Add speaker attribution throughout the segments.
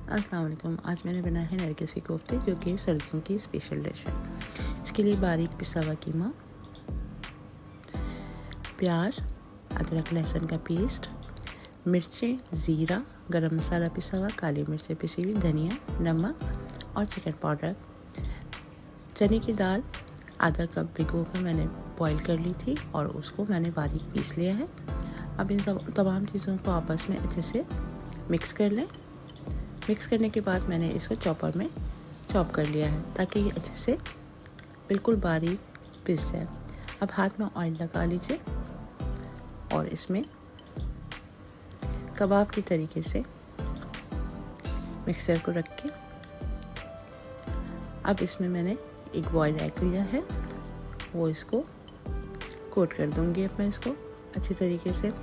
Speaker 1: अस्सलाम वालेकुम। आज मैंने बनाया है नरगिसी कोफ्ते, जो कि सर्दियों की स्पेशल डिश है। इसके लिए बारीक पिसा हुआ कीमा, प्याज, अदरक लहसुन का पेस्ट, मिर्चें, ज़ीरा, गरम मसाला पिसा हुआ, काली मिर्चें पिसी हुई, धनिया, नमक और चिकन पाउडर। चने की दाल आधा कप भिगो कर मैंने बॉईल कर ली थी और उसको मैंने बारीक पीस लिया है। अब इन तमाम चीज़ों को आपस में अच्छे से मिक्स कर लें। मिक्स करने के बाद मैंने इसको चॉपर में चॉप कर लिया है ताकि ये अच्छे से बिल्कुल बारीक पिस जाए। अब हाथ में ऑयल लगा लीजिए और इसमें कबाब की तरीके से मिक्सचर को रख के अब इसमें मैंने एक बॉयल एग लिया है, वो इसको कोट कर दूंगी। अब मैं इसको अच्छी तरीके से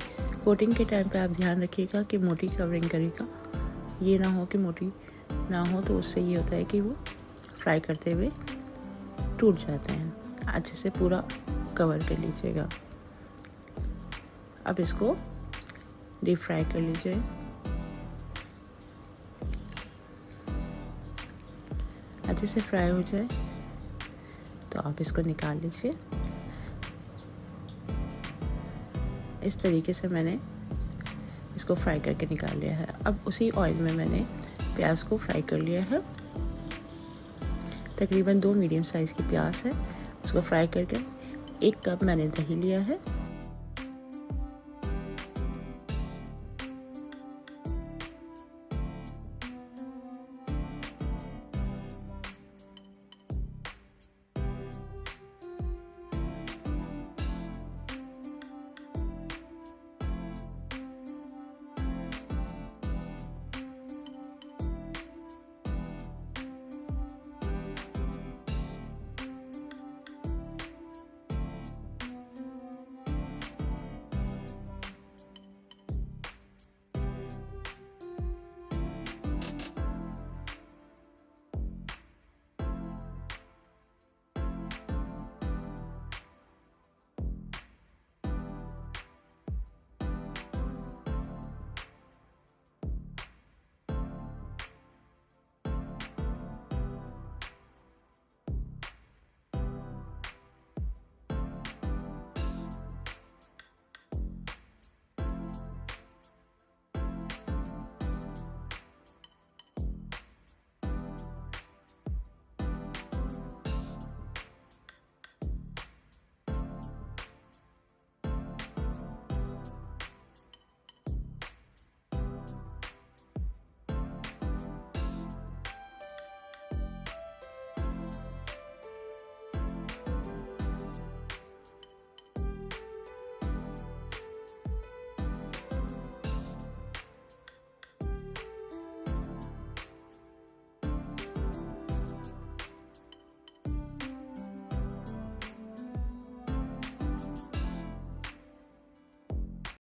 Speaker 1: कोटिंग के टाइम पे आप ध्यान रखिएगा कि मोटी कवरिंग करेगा, ये ना हो कि मोटी ना हो, तो उससे ये होता है कि वो फ्राई करते हुए टूट जाते हैं। अच्छे से पूरा कवर कर लीजिएगा। अब इसको डीप फ्राई कर लीजिए। अच्छे से फ्राई हो जाए तो आप इसको निकाल लीजिए। इस तरीके से मैंने इसको फ्राई करके निकाल लिया है। अब उसी ऑयल में मैंने प्याज को फ्राई कर लिया है। तकरीबन 2 मीडियम साइज़ की प्याज है, उसको फ्राई करके 1 कप मैंने दही लिया है